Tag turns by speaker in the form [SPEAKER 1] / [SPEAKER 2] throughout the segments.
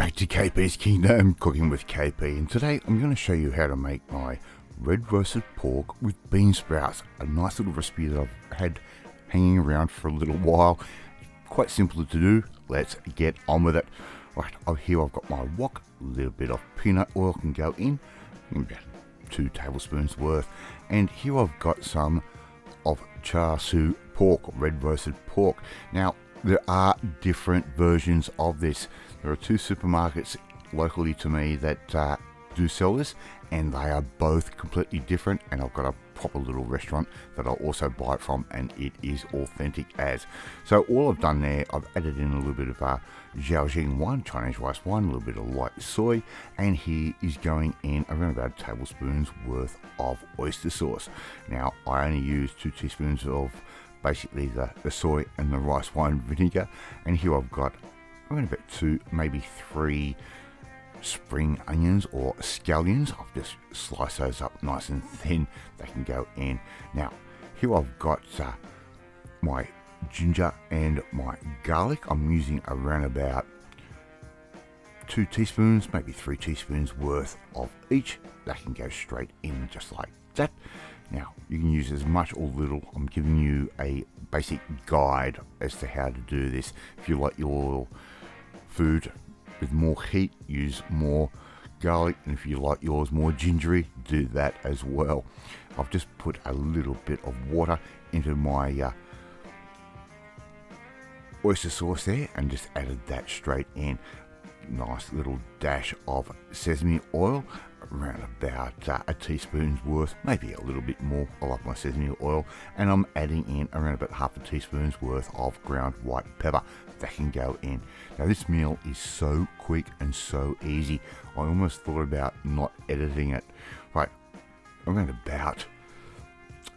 [SPEAKER 1] back to KP's Kingdom, cooking with KP, and today I'm going to show you how to make my red roasted pork with bean sprouts. A nice little recipe that I've had hanging around for a little while. Quite simple to do. Let's get on with it. Right, here I've got my wok, a little bit of peanut oil can go in, about 2 tablespoons worth, and here I've got some of Char Siew pork, red roasted pork. Now, there are different versions of this. There are 2 supermarkets locally to me that do sell this, and they are both completely different, and I've got a proper little restaurant that I'll also buy it from, and it is authentic as. So all I've done there, I've added in a little bit of Zhaojing wine, Chinese rice wine, a little bit of light soy, and here is going in around about a tablespoon's worth of oyster sauce. Now I only use 2 teaspoons of basically the soy and the rice wine vinegar, and here I've got around about 2, maybe 3 spring onions or scallions. I've just sliced those up nice and thin. They can go in. Now here I've got my ginger and my garlic. I'm using around about 2 teaspoons, maybe 3 teaspoons worth of each. That can go straight in just like that. Now, you can use as much or little. I'm giving you a basic guide as to how to do this. If you like your food with more heat, use more garlic, and if you like yours more gingery, do that as well. I've just put a little bit of water into my oyster sauce there and just added that straight in. Nice little dash of sesame oil, around about a teaspoon's worth, maybe a little bit more. I like my sesame oil, and I'm adding in around about half a teaspoon's worth of ground white pepper. That can go in. Now this meal is so quick and so easy. I almost thought about not editing it. Right, around about,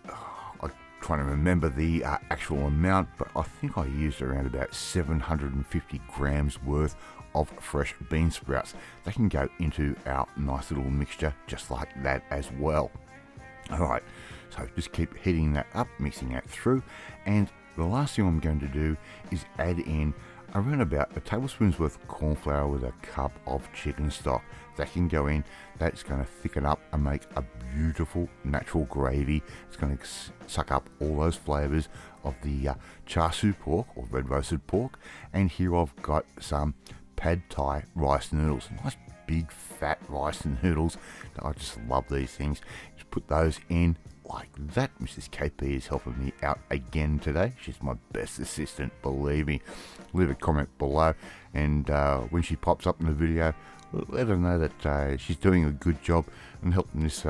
[SPEAKER 1] I'm trying to remember the actual amount, but I think I used around about 750 grams worth of fresh bean sprouts. They can go into our nice little mixture just like that as well. Alright, so just keep heating that up, mixing that through, and the last thing I'm going to do is add in around about a tablespoon's worth of corn flour with a cup of chicken stock. That can go in. That's going to thicken up and make a beautiful natural gravy. It's going to suck up all those flavors of the Char Siew pork or red roasted pork. And here I've got some pad thai rice noodles, nice big fat rice noodles. I just love these things. Just put those in like that. Mrs. KP is helping me out again today. She's my best assistant, believe me. Leave a comment below, and when she pops up in the video, let her know that she's doing a good job and helping this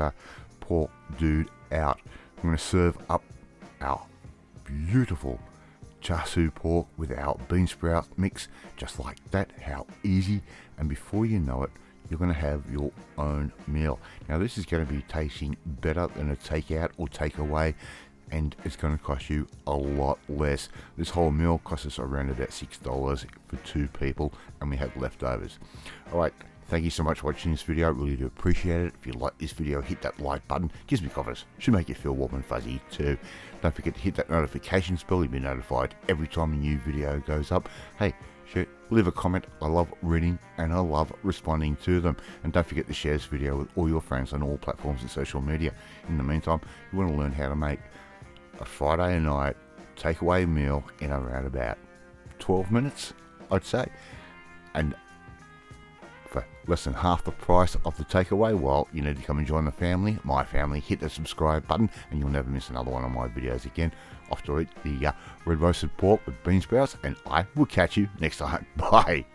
[SPEAKER 1] poor dude out. I'm going to serve up our beautiful Char Siew pork with our bean sprout mix, just like that. How easy, and before you know it, you're going to have your own meal. Now this is going to be tasting better than a takeout or takeaway, and it's going to cost you a lot less. This whole meal costs us around about $6 for 2 people, and we have leftovers. Alright, thank you so much for watching this video. I really do appreciate it. If you like this video, hit that like button. Gives me confidence. Should make you feel warm and fuzzy too. Don't forget to hit that notification bell. You'll be notified every time a new video goes up. Hey, share, leave a comment. I love reading and I love responding to them. And don't forget to share this video with all your friends on all platforms and social media. In the meantime, you want to learn how to make a Friday night takeaway meal in around about 12 minutes, I'd say. And for less than half the price of the takeaway, well, you need to come and join the family, my family. Hit the subscribe button and you'll never miss another one of my videos again. Off to eat the red roasted pork with bean sprouts, and I will catch you next time. Bye.